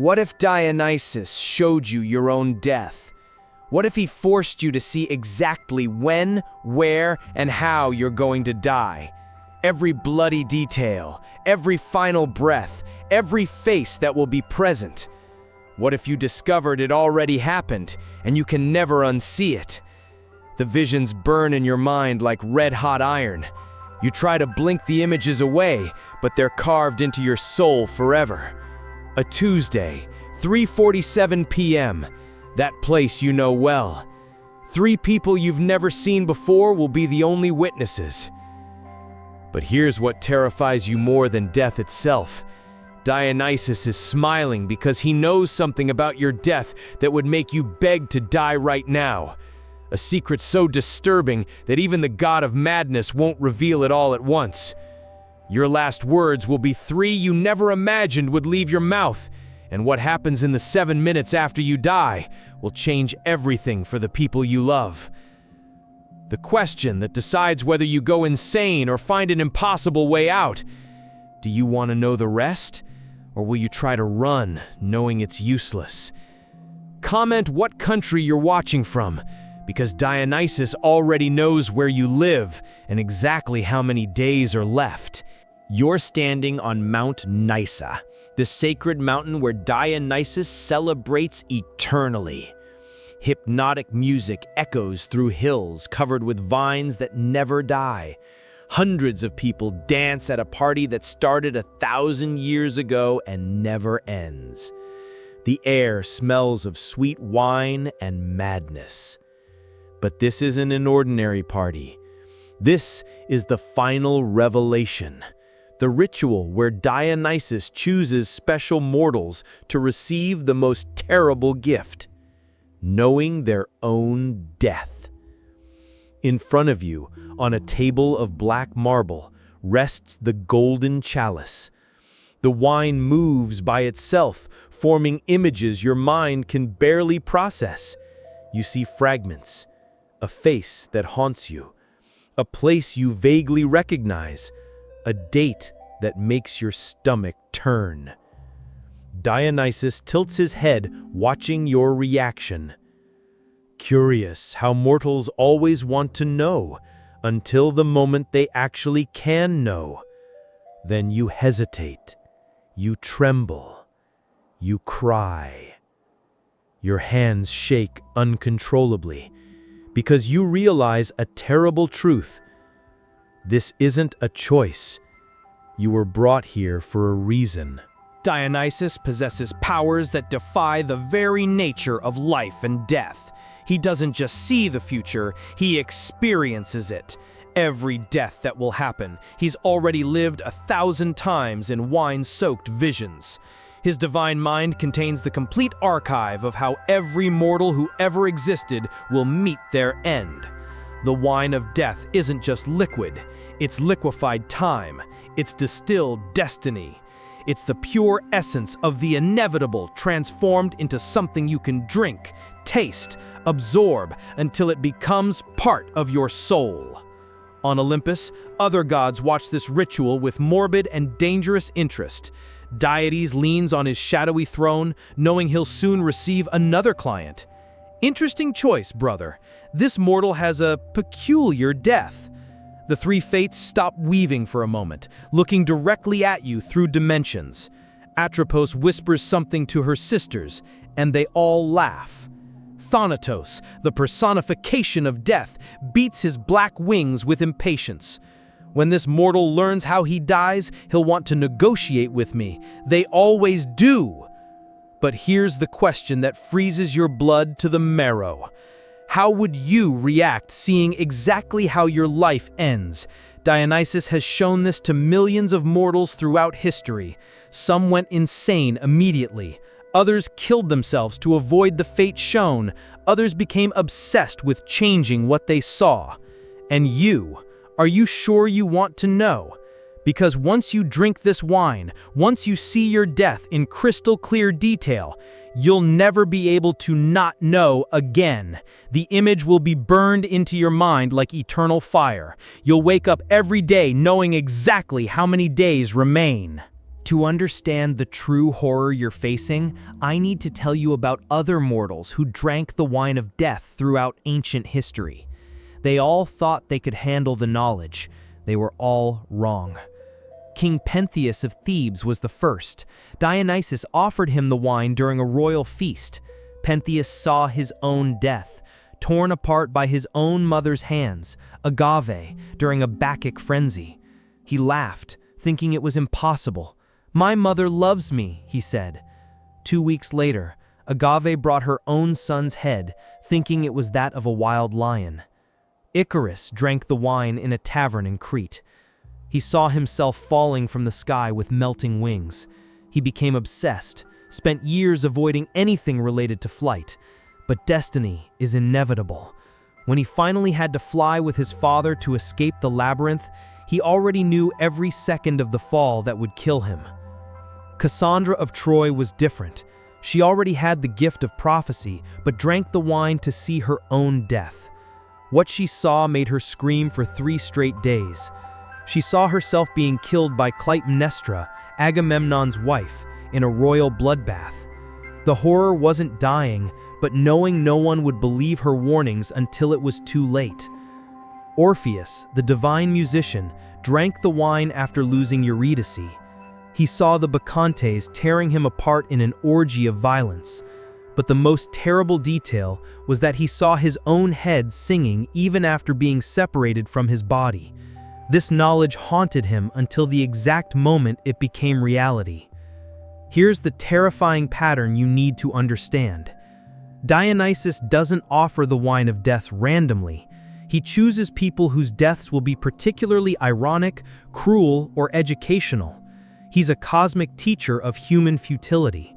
What if Dionysus showed you your own death? What if he forced you to see exactly when, where, and how you're going to die? Every bloody detail, every final breath, every face that will be present. What if you discovered it already happened, and you can never unsee it? The visions burn in your mind like red-hot iron. You try to blink the images away, but they're carved into your soul forever. A Tuesday, 3:47 p.m., that place you know well. 3 people you've never seen before will be the only witnesses. But here's what terrifies you more than death itself. Dionysus is smiling because he knows something about your death that would make you beg to die right now. A secret so disturbing that even the god of madness won't reveal it all at once. Your last words will be 3 you never imagined would leave your mouth, and what happens in the 7 minutes after you die will change everything for the people you love. The question that decides whether you go insane or find an impossible way out. Do you want to know the rest? Or will you try to run, knowing it's useless? Comment what country you're watching from, because Dionysus already knows where you live and exactly how many days are left. You're standing on Mount Nysa, the sacred mountain where Dionysus celebrates eternally. Hypnotic music echoes through hills covered with vines that never die. Hundreds of people dance at a party that started 1,000 years ago and never ends. The air smells of sweet wine and madness. But this isn't an ordinary party. This is the final revelation, the ritual where Dionysus chooses special mortals to receive the most terrible gift, knowing their own death. In front of you, on a table of black marble, rests the golden chalice. The wine moves by itself, forming images your mind can barely process. You see fragments, a face that haunts you, a place you vaguely recognize, a date that makes your stomach turn. Dionysus tilts his head, watching your reaction. Curious how mortals always want to know, until the moment they actually can know. Then you hesitate, you tremble, you cry. Your hands shake uncontrollably, because you realize a terrible truth. This isn't a choice. You were brought here for a reason. Dionysus possesses powers that defy the very nature of life and death. He doesn't just see the future, he experiences it. Every death that will happen, he's already lived 1,000 times in wine-soaked visions. His divine mind contains the complete archive of how every mortal who ever existed will meet their end. The wine of death isn't just liquid, it's liquefied time, it's distilled destiny. It's the pure essence of the inevitable transformed into something you can drink, taste, absorb, until it becomes part of your soul. On Olympus, other gods watch this ritual with morbid and dangerous interest. Deities leans on his shadowy throne, knowing he'll soon receive another client. Interesting choice, brother. This mortal has a peculiar death. The 3 fates stop weaving for a moment, looking directly at you through dimensions. Atropos whispers something to her sisters, and they all laugh. Thanatos, the personification of death, beats his black wings with impatience. When this mortal learns how he dies, he'll want to negotiate with me. They always do. But here's the question that freezes your blood to the marrow. How would you react seeing exactly how your life ends? Dionysus has shown this to millions of mortals throughout history. Some went insane immediately. Others killed themselves to avoid the fate shown. Others became obsessed with changing what they saw. And you, are you sure you want to know? Because once you drink this wine, once you see your death in crystal clear detail, you'll never be able to not know again. The image will be burned into your mind like eternal fire. You'll wake up every day knowing exactly how many days remain. To understand the true horror you're facing, I need to tell you about other mortals who drank the wine of death throughout ancient history. They all thought they could handle the knowledge. They were all wrong. King Pentheus of Thebes was the first. Dionysus offered him the wine during a royal feast. Pentheus saw his own death, torn apart by his own mother's hands, Agave, during a Bacchic frenzy. He laughed, thinking it was impossible. "My mother loves me," he said. 2 weeks later, Agave brought her own son's head, thinking it was that of a wild lion. Icarus drank the wine in a tavern in Crete. He saw himself falling from the sky with melting wings. He became obsessed, spent years avoiding anything related to flight. But destiny is inevitable. When he finally had to fly with his father to escape the labyrinth, he already knew every second of the fall that would kill him. Cassandra of Troy was different. She already had the gift of prophecy, but drank the wine to see her own death. What she saw made her scream for 3 straight days. She saw herself being killed by Clytemnestra, Agamemnon's wife, in a royal bloodbath. The horror wasn't dying, but knowing no one would believe her warnings until it was too late. Orpheus, the divine musician, drank the wine after losing Eurydice. He saw the Bacchantes tearing him apart in an orgy of violence. But the most terrible detail was that he saw his own head singing even after being separated from his body. This knowledge haunted him until the exact moment it became reality. Here's the terrifying pattern you need to understand. Dionysus doesn't offer the wine of death randomly. He chooses people whose deaths will be particularly ironic, cruel, or educational. He's a cosmic teacher of human futility.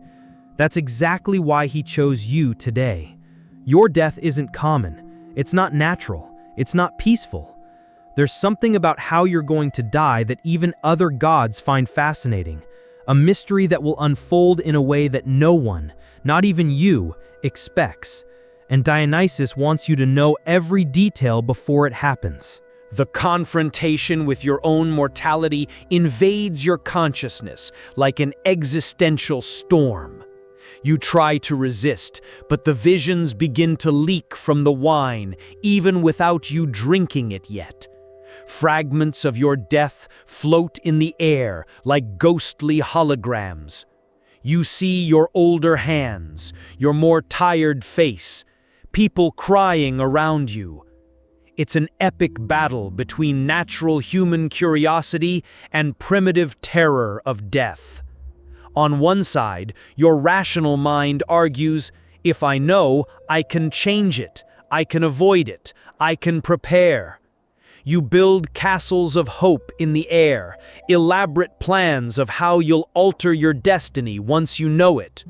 That's exactly why he chose you today. Your death isn't common. It's not natural. It's not peaceful. There's something about how you're going to die that even other gods find fascinating. A mystery that will unfold in a way that no one, not even you, expects. And Dionysus wants you to know every detail before it happens. The confrontation with your own mortality invades your consciousness like an existential storm. You try to resist, but the visions begin to leak from the wine, even without you drinking it yet. Fragments of your death float in the air like ghostly holograms. You see your older hands, your more tired face, people crying around you. It's an epic battle between natural human curiosity and primitive terror of death. On one side, your rational mind argues, if I know, I can change it, I can avoid it, I can prepare. You build castles of hope in the air, elaborate plans of how you'll alter your destiny once you know it.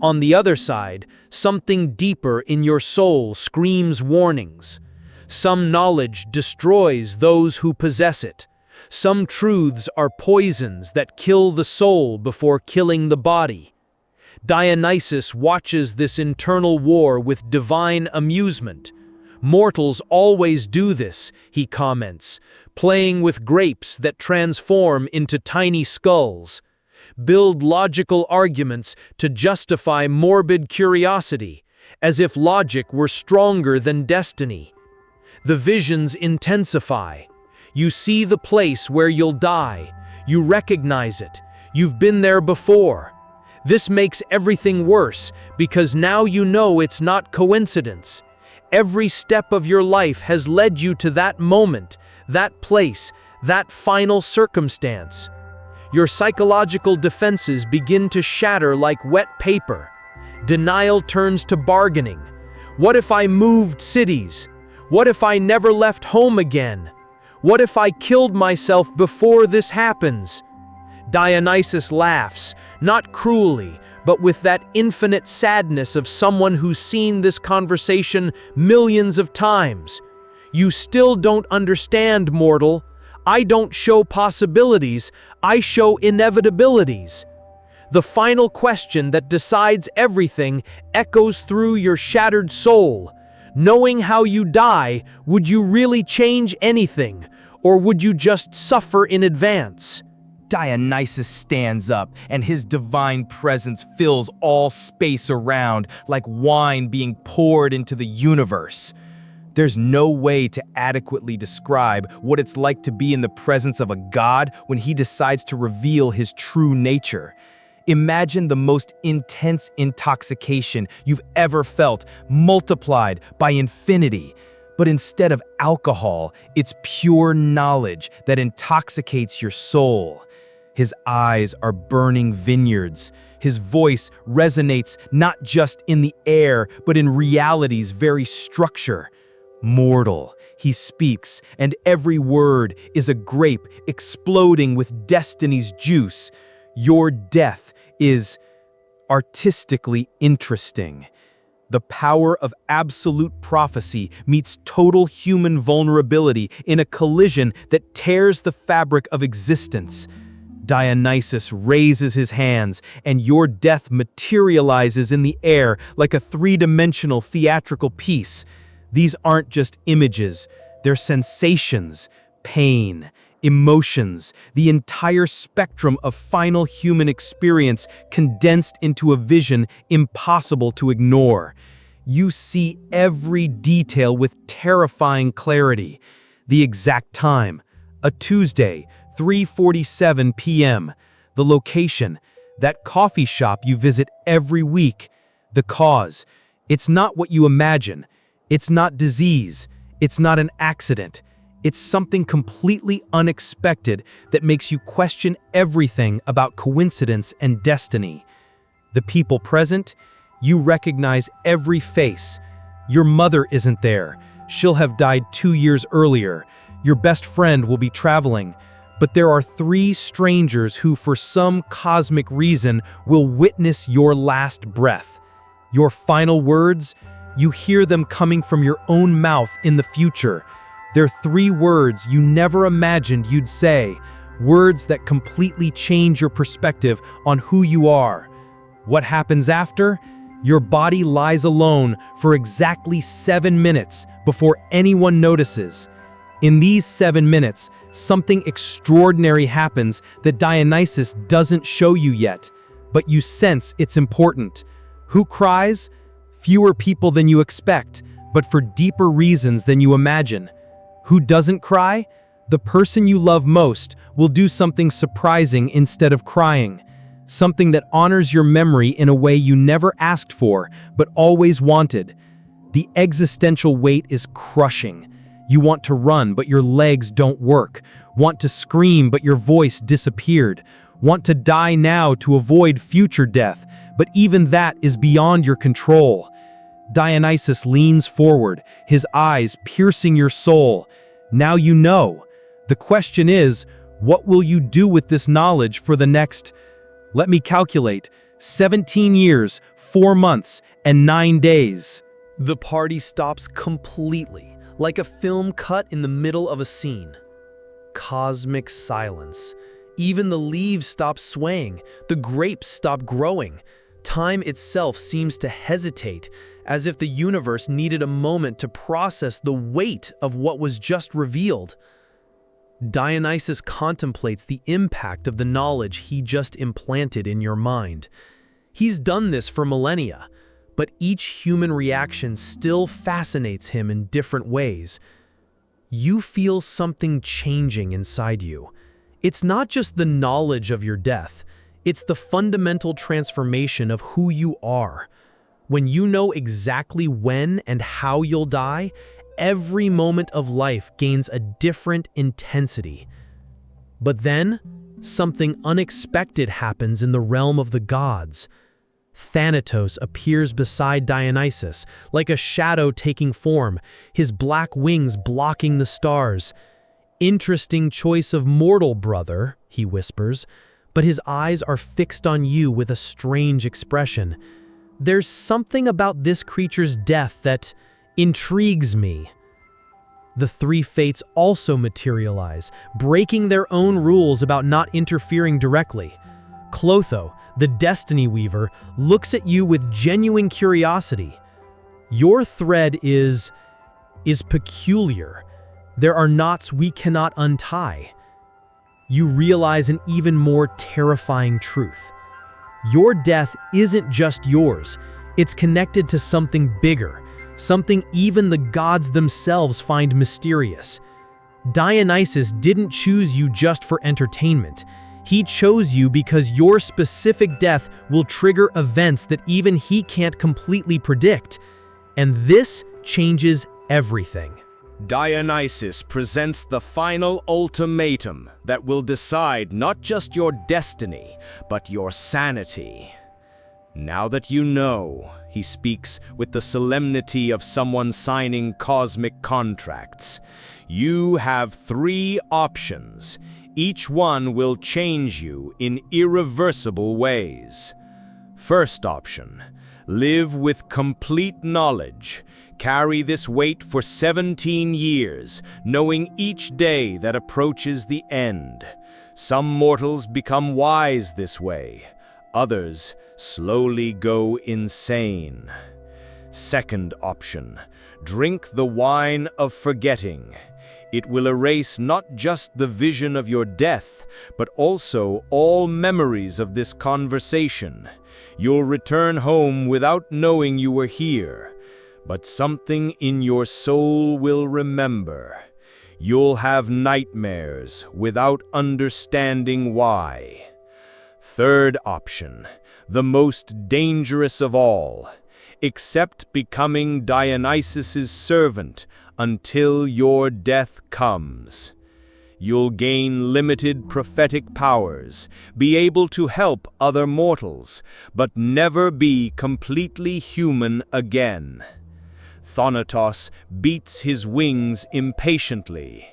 On the other side, something deeper in your soul screams warnings. Some knowledge destroys those who possess it. Some truths are poisons that kill the soul before killing the body. Dionysus watches this internal war with divine amusement. Mortals always do this, he comments, playing with grapes that transform into tiny skulls. Build logical arguments to justify morbid curiosity, as if logic were stronger than destiny. The visions intensify. You see the place where you'll die. You recognize it. You've been there before. This makes everything worse because now you know it's not coincidence. Every step of your life has led you to that moment, that place, that final circumstance. Your psychological defenses begin to shatter like wet paper. Denial turns to bargaining. What if I moved cities? What if I never left home again? What if I killed myself before this happens? Dionysus laughs, not cruelly, but with that infinite sadness of someone who's seen this conversation millions of times. You still don't understand, mortal. I don't show possibilities, I show inevitabilities. The final question that decides everything echoes through your shattered soul. Knowing how you die, would you really change anything, or would you just suffer in advance? Dionysus stands up, and his divine presence fills all space around, like wine being poured into the universe. There's no way to adequately describe what it's like to be in the presence of a god when he decides to reveal his true nature. Imagine the most intense intoxication you've ever felt, multiplied by infinity. But instead of alcohol, it's pure knowledge that intoxicates your soul. His eyes are burning vineyards. His voice resonates not just in the air, but in reality's very structure. Mortal, he speaks, and every word is a grape exploding with destiny's juice. Your death is artistically interesting. The power of absolute prophecy meets total human vulnerability in a collision that tears the fabric of existence. Dionysus raises his hands, and your death materializes in the air like a three-dimensional theatrical piece. These aren't just images, they're sensations, pain, emotions, the entire spectrum of final human experience condensed into a vision impossible to ignore. You see every detail with terrifying clarity. The exact time, a Tuesday, 3:47 p.m. The location, that coffee shop you visit every week. The cause, it's not what you imagine. It's not disease. It's not an accident. It's something completely unexpected that makes you question everything about coincidence and destiny. The people present, you recognize every face. Your mother isn't there. She'll have died 2 years earlier. Your best friend will be traveling. But there are 3 strangers who, for some cosmic reason, will witness your last breath. Your final words, you hear them coming from your own mouth in the future. They're 3 words you never imagined you'd say, words that completely change your perspective on who you are. What happens after? Your body lies alone for exactly 7 minutes before anyone notices. In these 7 minutes, something extraordinary happens that Dionysus doesn't show you yet, but you sense it's important. Who cries? Fewer people than you expect, but for deeper reasons than you imagine. Who doesn't cry? The person you love most will do something surprising instead of crying. Something that honors your memory in a way you never asked for, but always wanted. The existential weight is crushing. You want to run, but your legs don't work. Want to scream, but your voice disappeared. Want to die now to avoid future death, but even that is beyond your control. Dionysus leans forward, his eyes piercing your soul. Now you know. The question is, what will you do with this knowledge for the next, let me calculate, 17 years, 4 months, and 9 days? The party stops completely, like a film cut in the middle of a scene. Cosmic silence. Even the leaves stop swaying, the grapes stop growing. Time itself seems to hesitate, as if the universe needed a moment to process the weight of what was just revealed. Dionysus contemplates the impact of the knowledge he just implanted in your mind. He's done this for millennia, but each human reaction still fascinates him in different ways. You feel something changing inside you. It's not just the knowledge of your death, it's the fundamental transformation of who you are. When you know exactly when and how you'll die, every moment of life gains a different intensity. But then, something unexpected happens in the realm of the gods. Thanatos appears beside Dionysus, like a shadow taking form, his black wings blocking the stars. "Interesting choice of mortal, brother," he whispers, but his eyes are fixed on you with a strange expression. "There's something about this creature's death that intrigues me." The 3 fates also materialize, breaking their own rules about not interfering directly. Clotho, the Destiny Weaver, looks at you with genuine curiosity. Your thread is peculiar. There are knots we cannot untie. you realize an even more terrifying truth. Your death isn't just yours, it's connected to something bigger, something even the gods themselves find mysterious. Dionysus didn't choose you just for entertainment. He chose you because your specific death will trigger events that even he can't completely predict. And this changes everything. Dionysus presents the final ultimatum that will decide not just your destiny, but your sanity. Now that you know, he speaks with the solemnity of someone signing cosmic contracts. You have 3 options. Each one will change you in irreversible ways. First option, live with complete knowledge. Carry this weight for 17 years, knowing each day that approaches the end. Some mortals become wise this way. Others slowly go insane. Second option, drink the wine of forgetting. It will erase not just the vision of your death, but also all memories of this conversation. You'll return home without knowing you were here, but something in your soul will remember. You'll have nightmares without understanding why. Third option, the most dangerous of all. Accept becoming Dionysus's servant until your death comes. You'll gain limited prophetic powers, be able to help other mortals, but never be completely human again. Thanatos beats his wings impatiently.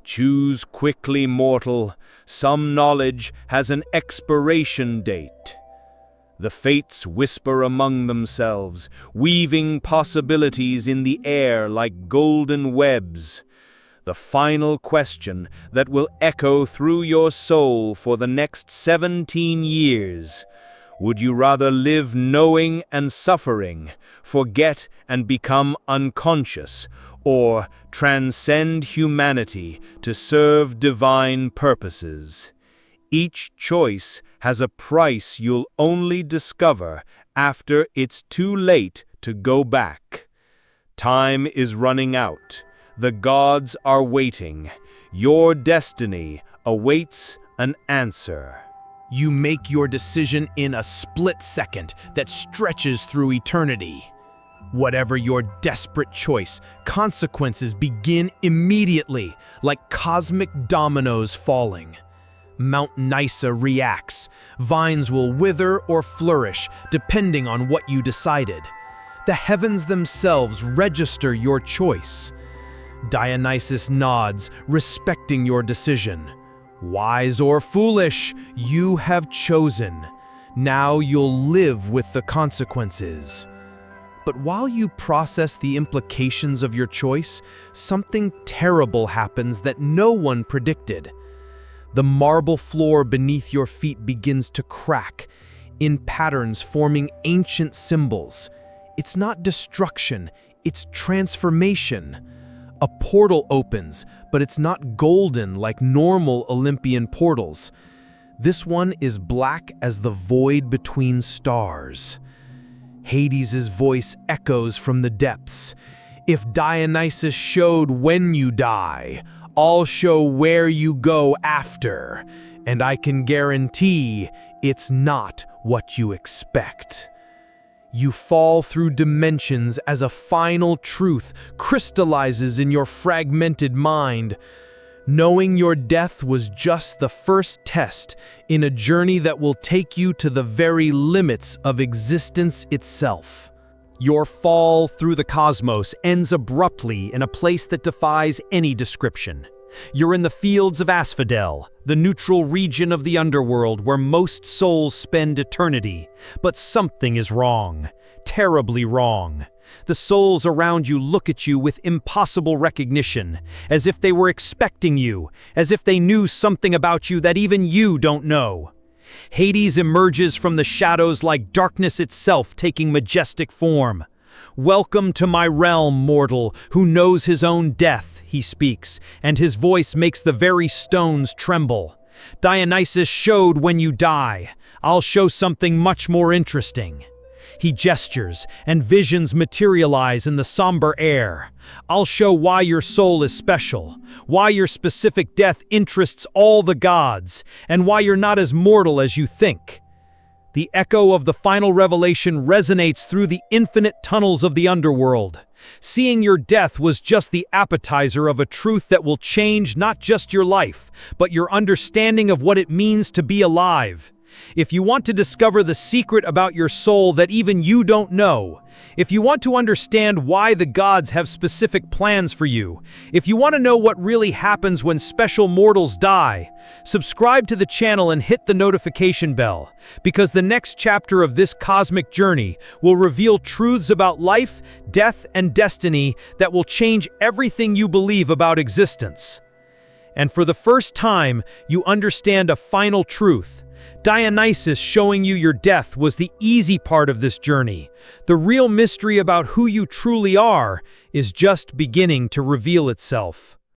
Choose quickly, mortal. Some knowledge has an expiration date. The fates whisper among themselves, weaving possibilities in the air like golden webs. The final question that will echo through your soul for the next 17 years. Would you rather live knowing and suffering, forget and become unconscious, or transcend humanity to serve divine purposes? Each choice has a price you'll only discover after it's too late to go back. Time is running out. The gods are waiting. Your destiny awaits an answer. You make your decision in a split second that stretches through eternity. Whatever your desperate choice, consequences begin immediately, like cosmic dominoes falling. Mount Nysa reacts. Vines will wither or flourish, depending on what you decided. The heavens themselves register your choice. Dionysus nods, respecting your decision. Wise or foolish, you have chosen. Now you'll live with the consequences. But while you process the implications of your choice, something terrible happens that no one predicted. The marble floor beneath your feet begins to crack, in patterns forming ancient symbols. It's not destruction, it's transformation. A portal opens, but it's not golden like normal Olympian portals. This one is black as the void between stars. Hades' voice echoes from the depths. If Dionysus showed when you die, I'll show where you go after, and I can guarantee it's not what you expect. You fall through dimensions as a final truth crystallizes in your fragmented mind. Knowing your death was just the first test in a journey that will take you to the very limits of existence itself. Your fall through the cosmos ends abruptly in a place that defies any description. You're in the fields of Asphodel, the neutral region of the underworld where most souls spend eternity. But something is wrong, terribly wrong. The souls around you look at you with impossible recognition, as if they were expecting you, as if they knew something about you that even you don't know. Hades emerges from the shadows like darkness itself taking majestic form. "Welcome to my realm, mortal, who knows his own death," he speaks, and his voice makes the very stones tremble. Dionysus showed when you die. I'll show something much more interesting. He gestures, and visions materialize in the somber air. I'll show why your soul is special, why your specific death interests all the gods, and why you're not as mortal as you think. The echo of the final revelation resonates through the infinite tunnels of the underworld. Seeing your death was just the appetizer of a truth that will change not just your life, but your understanding of what it means to be alive. If you want to discover the secret about your soul that even you don't know, if you want to understand why the gods have specific plans for you, if you want to know what really happens when special mortals die, subscribe to the channel and hit the notification bell, because the next chapter of this cosmic journey will reveal truths about life, death, and destiny that will change everything you believe about existence. And for the first time, you understand a final truth. Dionysus showing you your death was the easy part of this journey. The real mystery about who you truly are is just beginning to reveal itself.